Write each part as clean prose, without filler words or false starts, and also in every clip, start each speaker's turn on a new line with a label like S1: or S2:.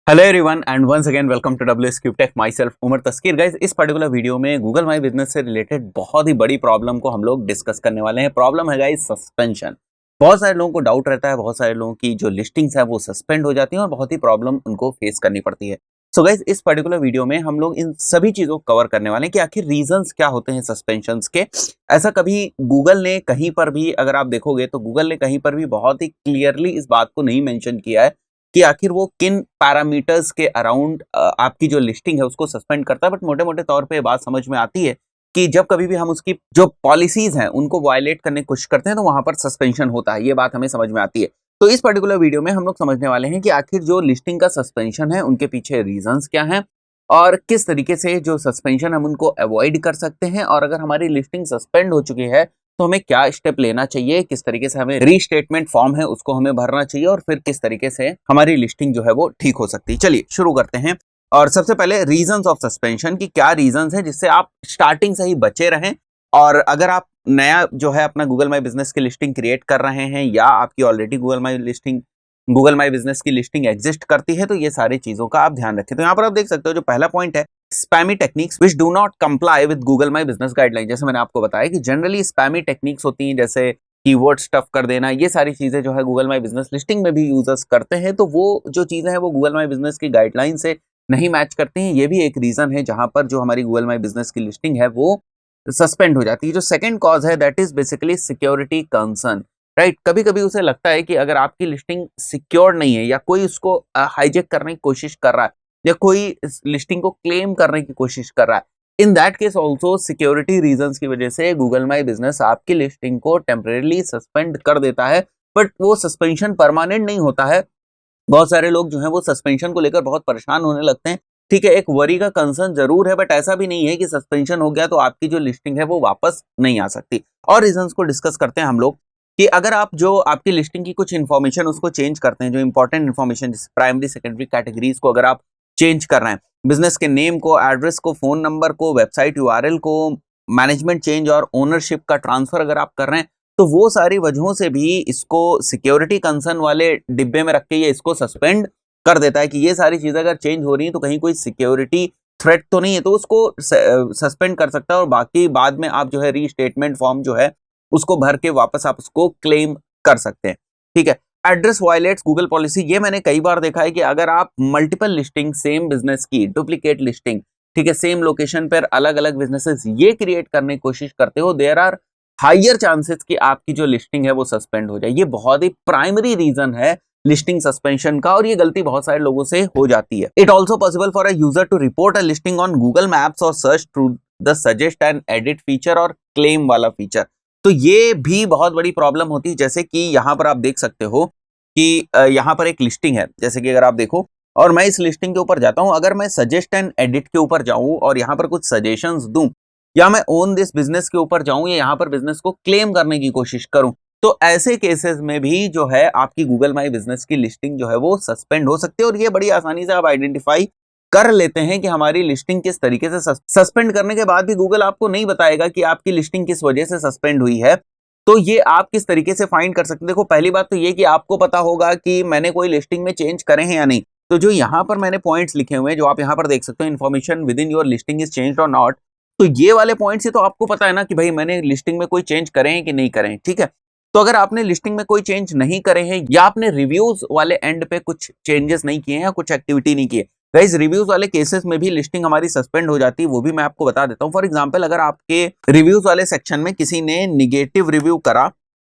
S1: Hello everyone and once again welcome to WSQ Tech myself Umar Taskeer. Guys, इस particular video में Google my business से related बहुत ही बड़ी प्रॉब्लम को हम लोग डिस्कस करने वाले हैं। प्रॉब्लम है गाइस सस्पेंशन। बहुत सारे लोगों को डाउट रहता है, बहुत सारे लोगों की जो लिस्टिंग्स है वो सस्पेंड हो जाती हैं और बहुत ही प्रॉब्लम उनको फेस करनी पड़ती है। सो गाइस, इस पर्टिकुलर वीडियो में हम लोग इन सभी चीजों को कवर करने वाले हैं कि आखिर रीजंस क्या होते हैं सस्पेंशन के। ऐसा कभी गूगल ने कहीं पर भी, अगर आप देखोगे तो गूगल ने कहीं पर भी बहुत ही क्लियरली इस बात को नहीं मेंशन किया है कि आखिर वो किन पैरामीटर्स के अराउंड आपकी जो लिस्टिंग है उसको सस्पेंड करता है। बट मोटे मोटे तौर पे बात समझ में आती है कि जब कभी भी हम उसकी जो पॉलिसीज हैं उनको वायलेट करने की कोशिश करते हैं तो वहां पर सस्पेंशन होता है। ये बात हमें समझ में आती है। तो इस पर्टिकुलर वीडियो में हम लोग समझने वाले हैं कि आखिर जो लिस्टिंग का सस्पेंशन है उनके पीछे रीजंस क्या हैं और किस तरीके से जो सस्पेंशन हम उनको अवॉइड कर सकते हैं, और अगर हमारी लिस्टिंग सस्पेंड हो चुकी है तो हमें क्या स्टेप लेना चाहिए, किस तरीके से हमें रीस्टेटमेंट फॉर्म है उसको हमें भरना चाहिए और फिर किस तरीके से हमारी लिस्टिंग जो है वो ठीक हो सकती है। चलिए शुरू करते हैं। और सबसे पहले रीजंस ऑफ सस्पेंशन की क्या रीजंस है जिससे आप स्टार्टिंग से ही बचे रहें। और अगर आप नया जो है अपना गूगल माई बिजनेस की लिस्टिंग क्रिएट कर रहे हैं या आपकी ऑलरेडी गूगल माई बिजनेस की लिस्टिंग एग्जिस्ट करती है, तो ये सारी चीजों का आप ध्यान रखें। तो यहाँ पर आप देख सकते हो जो पहला पॉइंट है, spammy techniques which do not comply with Google my business guideline. जैसे मैंने आपको बताया कि जनरली स्पैमी टेक्निक्स होती हैं, जैसे कीवर्ड स्टफ कर देना, ये सारी चीजें जो है गूगल माई बिजनेस लिस्टिंग में भी यूजर्स करते हैं, तो वो जो चीजें हैं वो गूगल माई बिजनेस की गाइडलाइन से नहीं मैच करती हैं। ये भी एक रीजन है जहां पर जो हमारी गूगल माई बिजनेस की लिस्टिंग है वो सस्पेंड हो जाती है। जो सेकंड कॉज है that is basically security concern. Right, कभी कभी उसे लगता है कि अगर आपकी लिस्टिंग सिक्योर नहीं है या कोई उसको हाईजेक करने की कोशिश कर रहा है या कोई इस लिस्टिंग को क्लेम करने की कोशिश कर रहा है, in that case also security reasons की वजह से गूगल माई बिजनेस आपकी लिस्टिंग को टेम्परेली सस्पेंड कर देता है। बट वो सस्पेंशन परमानेंट नहीं होता है। बहुत सारे लोग जो है वो सस्पेंशन को लेकर बहुत परेशान होने लगते हैं। ठीक है, एक वरी का कंसर्न जरूर है, बट ऐसा भी नहीं है कि सस्पेंशन हो गया तो आपकी जो लिस्टिंग है वो वापस नहीं आ सकती। और रीजंस को डिस्कस करते हैं हम लोग कि अगर आप जो आपकी लिस्टिंग की कुछ इन्फॉर्मेशन उसको चेंज करते हैं, जो इंपॉर्टेंट इन्फॉर्मेशन जैसे प्राइमरी सेकेंडरी कैटेगरीज को अगर आप चेंज कर रहे हैं, बिजनेस के नेम को, एड्रेस को, फोन नंबर को, वेबसाइट URL को, मैनेजमेंट चेंज और ओनरशिप का ट्रांसफर अगर आप कर रहे हैं, तो वो सारी वजहों से भी इसको सिक्योरिटी कंसर्न वाले डिब्बे में रख के ये इसको सस्पेंड कर देता है कि ये सारी चीजें अगर चेंज हो रही है तो कहीं कोई सिक्योरिटी थ्रेट तो नहीं है, तो उसको सस्पेंड कर सकता है। और बाकी बाद में आप जो है रीस्टेटमेंट फॉर्म जो है उसको भर के वापस आप उसको क्लेम कर सकते हैं। ठीक है, एड्रेस वायलेट्स गूगल पॉलिसी, ये मैंने कई बार देखा है कि अगर आप मल्टीपल लिस्टिंग सेम बिजनेस की, डुप्लीकेट लिस्टिंग, ठीक है, सेम लोकेशन पर अलग अलग बिजनेसेस ये क्रिएट करने की कोशिश करते हो, देयर आर हाइयर चांसेस कि आपकी जो लिस्टिंग है वो सस्पेंड हो जाए। ये बहुत ही प्राइमरी रीजन है लिस्टिंग सस्पेंशन का, और ये गलती बहुत सारे लोगों से हो जाती है। It also possible for a user to report a listing on Google Maps और search through the suggest and edit feature और क्लेम वाला फीचर। तो ये भी बहुत बड़ी प्रॉब्लम होती है। जैसे कि यहाँ पर आप देख सकते हो कि यहाँ पर एक लिस्टिंग है, जैसे कि अगर आप देखो और मैं इस लिस्टिंग के ऊपर जाता हूँ, अगर मैं सजेस्ट एंड एडिट के ऊपर जाऊं और यहाँ पर कुछ सजेशंस दूं, या मैं ओन दिस बिजनेस के ऊपर जाऊं या यहाँ पर बिजनेस को क्लेम करने की कोशिश करूं, तो ऐसे केसेस में भी जो है आपकी गूगल माई बिजनेस की लिस्टिंग जो है वो सस्पेंड हो सकती है। और ये बड़ी आसानी से आप आइडेंटिफाई कर लेते हैं कि हमारी लिस्टिंग किस तरीके से सस्पेंड करने के बाद भी गूगल आपको नहीं बताएगा कि आपकी लिस्टिंग किस वजह से सस्पेंड हुई है। तो ये आप किस तरीके से फाइंड कर सकते हैं। देखो, पहली बात तो ये कि आपको पता होगा कि मैंने कोई लिस्टिंग में चेंज करे हैं या नहीं। तो जो यहाँ पर मैंने पॉइंट्स लिखे हुए हैं, जो आप यहाँ पर देख सकते हो, information with in your listing is changed और नॉट, तो ये वाले पॉइंट से तो आपको पता है ना कि भाई मैंने लिस्टिंग में कोई चेंज करे हैं कि नहीं करे हैं। ठीक है, तो अगर आपने लिस्टिंग में कोई चेंज नहीं करे हैं या आपने रिव्यूज वाले एंड पे कुछ चेंजेस नहीं किए हैं या कुछ एक्टिविटी नहीं की है, गाइस रिव्यूज वाले केसेस में भी लिस्टिंग हमारी सस्पेंड हो जाती है। वो भी मैं आपको बता देता हूं। फॉर एग्जांपल, अगर आपके रिव्यूज वाले सेक्शन में किसी ने निगेटिव रिव्यू करा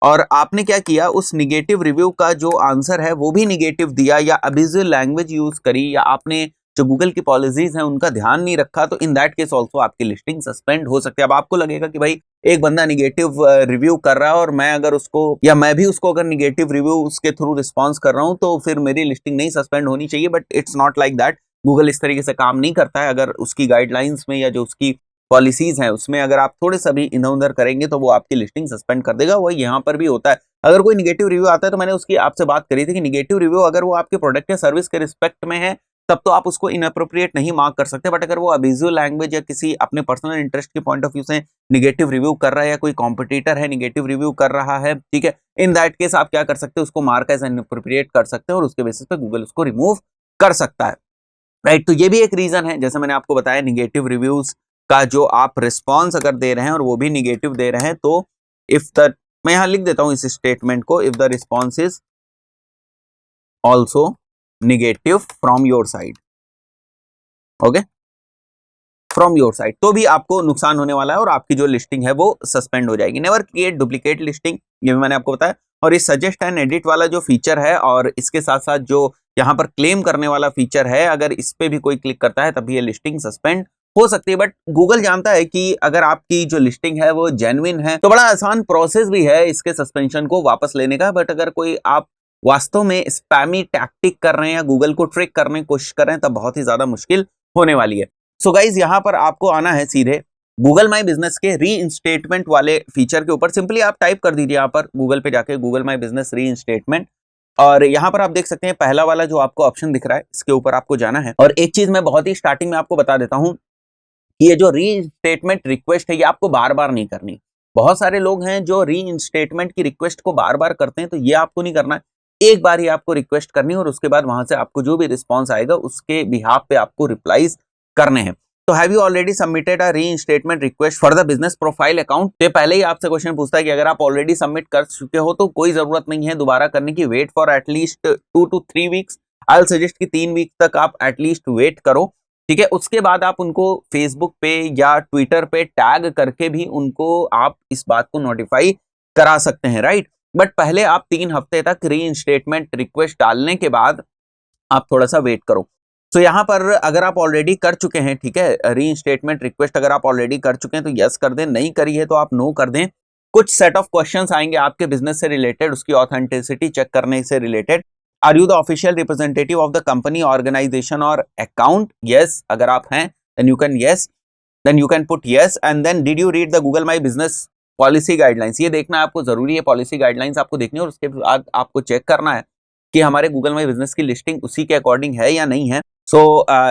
S1: और आपने क्या किया, उस निगेटिव रिव्यू का जो आंसर है वो भी निगेटिव दिया, या अब्यूजिव लैंग्वेज यूज करी, या आपने जो गूगल की पॉलिसीज हैं उनका ध्यान नहीं रखा, तो इन दैट केस ऑल्सो आपकी लिस्टिंग सस्पेंड हो सकती है। अब आपको लगेगा कि भाई एक बंदा निगेटिव रिव्यू कर रहा है और मैं अगर उसको, या मैं भी उसको अगर निगेटिव रिव्यू उसके थ्रू रिस्पॉन्स कर रहा हूं, तो फिर मेरी लिस्टिंग नहीं सस्पेंड होनी चाहिए। But it's not like that. Google इस तरीके से काम नहीं करता है। अगर उसकी गाइडलाइंस में या जो उसकी पॉलिसीज हैं उसमें अगर आप थोड़े सा भी इधर उधर करेंगे तो वो आपकी लिस्टिंग सस्पेंड कर देगा। वही यहाँ पर भी होता है। अगर कोई निगेटिव रिव्यू आता है, तो मैंने उसकी आपसे बात करी थी कि निगेटिव रिव्यू अगर वो आपके प्रोडक्ट या सर्विस के रिस्पेक्ट में है तब तो आप उसको इनअप्रोप्रिएट नहीं मार्क कर सकते। बट अगर वो अब्यूजिव लैंग्वेज या किसी अपने पर्सनल इंटरेस्ट के पॉइंट ऑफ व्यू से निगेटिव रिव्यू कर रहा है, या कोई कॉम्पिटिटर है निगेटिव रिव्यू कर रहा है, ठीक है, इन दैट केस आप क्या कर सकते हैं, उसको मार्क एज इनअप्रोप्रिएट कर सकते हैं और उसके बेसिस पे गूगल उसको रिमूव कर सकता है, राइट। तो ये भी एक रीजन है, जैसे मैंने आपको बताया निगेटिव रिव्यूज का जो आप रिस्पॉन्स अगर दे रहे हैं और वो भी निगेटिव दे रहे हैं, तो इफ द, मैं यहां लिख देता हूं इस स्टेटमेंट को, if the response is also negative from your side, okay, from your side, तो भी आपको नुकसान होने वाला है और आपकी जो लिस्टिंग है वो सस्पेंड हो जाएगी। नेवर क्रिएट डुप्लीकेट लिस्टिंग, ये भी मैंने आपको बताया। और इस सजेस्ट एंड एडिट वाला जो फीचर है और इसके साथ साथ जो यहाँ पर क्लेम करने वाला फीचर है, अगर इस पे भी कोई क्लिक करता है तभी ये लिस्टिंग सस्पेंड हो सकती है। बट गूगल जानता है कि अगर आपकी जो लिस्टिंग है वो जेन्युइन है तो बड़ा आसान प्रोसेस भी है इसके सस्पेंशन को वापस लेने का। बट अगर कोई आप वास्तव में स्पैमी टैक्टिक कर रहे हैं या गूगल को ट्रिक करने की कोशिश कर रहे हैं, तब बहुत ही ज्यादा मुश्किल होने वाली है। सो गाइज यहाँ पर आपको आना है सीधे गूगल माई बिजनेस के री इंस्टेटमेंट वाले फीचर के ऊपर। सिंपली आप टाइप कर दीजिए यहाँ पर गूगल पे जाके गूगल माई बिजनेस री इंस्टेटमेंट, और यहाँ पर आप देख सकते हैं पहला वाला जो आपको ऑप्शन दिख रहा है इसके ऊपर आपको जाना है। और एक चीज मैं बहुत ही स्टार्टिंग में आपको बता देता हूँ कि ये जो री इंस्टेटमेंट रिक्वेस्ट है ये आपको बार बार नहीं करनी। बहुत सारे लोग हैं जो री इंस्टेटमेंट की रिक्वेस्ट को बार बार करते हैं, तो ये आपको नहीं करना है। एक बार ही आपको रिक्वेस्ट करनी है और उसके बाद वहां से आपको जो भी रिस्पॉन्स आएगा उसके बिहाफ पे आपको रिप्लाईज करने हैं। तो have you already submitted a reinstatement request for the business profile account, तो पहले ही आपसे क्वेश्चन पूछता है कि अगर आप ऑलरेडी सबमिट कर चुके हो तो कोई जरूरत नहीं है दोबारा करने की, wait for at least 2 to 3 weeks. I will suggest कि 3 वीक तक आप एटलीस्ट वेट करो, ठीक है। उसके बाद आप उनको फेसबुक पे या ट्विटर पे टैग करके भी उनको आप इस बात को नोटिफाई करा सकते हैं, राइट। बट पहले आप 3 हफ्ते तक रीइंस्टेटमेंट रिक्वेस्ट डालने के बाद आप थोड़ा सा वेट करो। तो यहाँ पर अगर आप ऑलरेडी कर चुके हैं, ठीक है, रीइंस्टेटमेंट रिक्वेस्ट अगर आप ऑलरेडी कर चुके हैं तो यस कर दें, नहीं करी है तो आप नो कर दें। कुछ सेट ऑफ क्वेश्चंस आएंगे आपके बिजनेस से रिलेटेड, उसकी ऑथेंटिसिटी चेक करने से related. Are you the official representative of the company, organisation और अकाउंट? यस अगर आप हैं then you can yes, then you can put yes. And then did you read the Google my business policy guidelines, ये देखना आपको जरूरी है, policy guidelines आपको देखनी है और उसके बाद आपको चेक करना है कि हमारे गूगल माई बिजनेस की लिस्टिंग उसी के अकॉर्डिंग है या नहीं है। So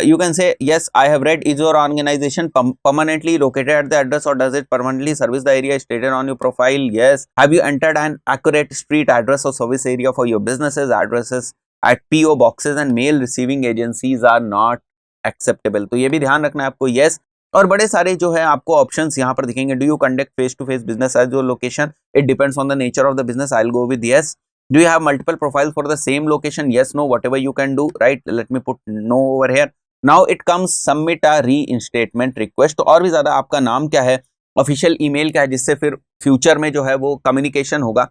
S1: you can say yes, I have read. Is your organization permanently located at the address or does it permanently service the area stated on your profile? Yes. Have you entered an accurate street address or service area for your businesses? Addresses at PO boxes and mail receiving agencies are not acceptable. तो ये भी ध्यान रखना है आपको, yes। और बड़े सारे जो है आपको ऑप्शंस यहाँ पर दिखेंगे। Do you conduct face to face business as your location? It depends on the nature of the business. I will go with yes. Do you have multiple profiles for the same location? Yes, no, whatever you can do, right? Let me put no over here. Now it comes submit a reinstatement request. तो और भी ज्यादा आपका नाम क्या है, official email क्या है, जिससे फिर फ्यूचर में जो है वो कम्युनिकेशन होगा।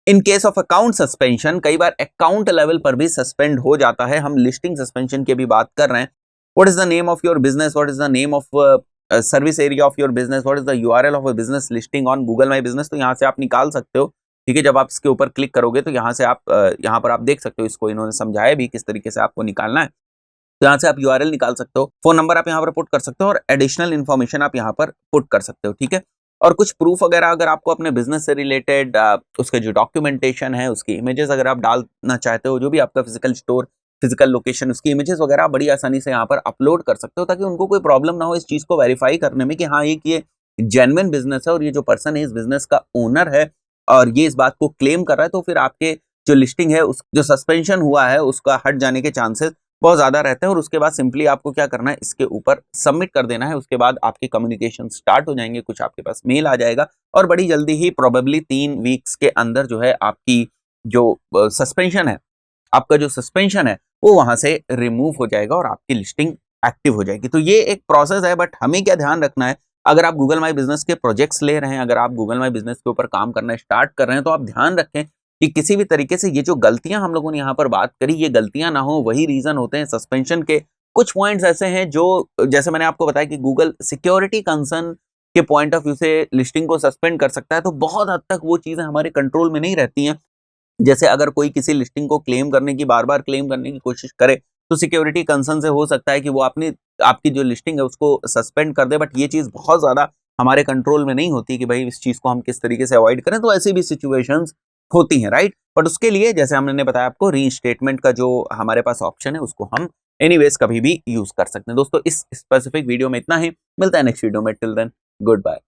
S1: In case of account suspension, कई बार अकाउंट लेवल पर भी सस्पेंड हो जाता है, हम लिस्टिंग सस्पेंशन की भी बात कर रहे हैं। What is the name of your business? What is the name of service area of your business? What is the URL of a business listing on Google my business? तो यहाँ से आप निकाल सकते हो, ठीक है। जब आप इसके ऊपर क्लिक करोगे तो यहाँ से आप यहाँ पर आप देख सकते हो, इसको इन्होंने समझाया भी किस तरीके से आपको निकालना है। तो यहाँ से आप यूआरएल निकाल सकते हो, फोन नंबर आप यहाँ पर पुट कर सकते हो और एडिशनल इन्फॉर्मेशन आप यहाँ पर पुट कर सकते हो, ठीक है। और कुछ प्रूफ वगैरह अगर आपको अपने बिजनेस से रिलेटेड उसके जो डॉक्यूमेंटेशन है, उसकी इमेजेस अगर आप डालना चाहते हो, जो भी आपका फिजिकल स्टोर, फिजिकल लोकेशन, उसकी इमेजेस वगैरह आप बड़ी आसानी से यहाँ पर अपलोड कर सकते हो, ताकि उनको कोई प्रॉब्लम ना हो इस चीज को वेरीफाई करने में कि हाँ ये जेन्युइन बिजनेस है और ये जो पर्सन है इस बिजनेस का ओनर है और ये इस बात को क्लेम कर रहा है। तो फिर आपके जो लिस्टिंग है, उस जो सस्पेंशन हुआ है उसका हट जाने के चांसेस बहुत ज्यादा रहते हैं। और उसके बाद सिंपली आपको क्या करना है, इसके ऊपर सबमिट कर देना है। उसके बाद आपके कम्युनिकेशन स्टार्ट हो जाएंगे, कुछ आपके पास मेल आ जाएगा और बड़ी जल्दी ही प्रोबेबली 3 वीक्स के अंदर जो है आपकी जो सस्पेंशन है, आपका जो सस्पेंशन है वो वहां से रिमूव हो जाएगा और आपकी लिस्टिंग एक्टिव हो जाएगी। तो ये एक प्रोसेस है। बट हमें क्या ध्यान रखना है, अगर आप गूगल माई बिजनेस के प्रोजेक्ट्स ले रहे हैं, अगर आप गूगल माई बिजनेस के ऊपर काम करना स्टार्ट कर रहे हैं, तो आप ध्यान रखें कि किसी भी तरीके से ये जो गलतियां हम लोगों ने यहाँ पर बात करी, ये गलतियां ना हो। वही रीजन होते हैं सस्पेंशन के। कुछ पॉइंट्स ऐसे हैं जो, जैसे मैंने आपको बताया कि गूगल सिक्योरिटी कंसर्न के पॉइंट ऑफ व्यू से लिस्टिंग को सस्पेंड कर सकता है, तो बहुत हद तक वो चीजें हमारे कंट्रोल में नहीं रहती हैं। जैसे अगर कोई किसी लिस्टिंग को क्लेम करने की, बार बार क्लेम करने की कोशिश करे, तो सिक्योरिटी कंसर्न से हो सकता है कि वो आपकी जो लिस्टिंग है उसको सस्पेंड कर दे। बट ये चीज बहुत ज्यादा हमारे कंट्रोल में नहीं होती कि भाई इस चीज को हम किस तरीके से अवॉइड करें। तो ऐसी भी सिचुएशंस होती हैं, राइट। बट उसके लिए जैसे हमने बताया आपको, रीइंस्टेटमेंट का जो हमारे पास ऑप्शन है उसको हम एनीवेज कभी भी यूज कर सकते हैं। दोस्तों इस स्पेसिफिक वीडियो में इतना ही, मिलता है नेक्स्ट वीडियो में। Till then good bye.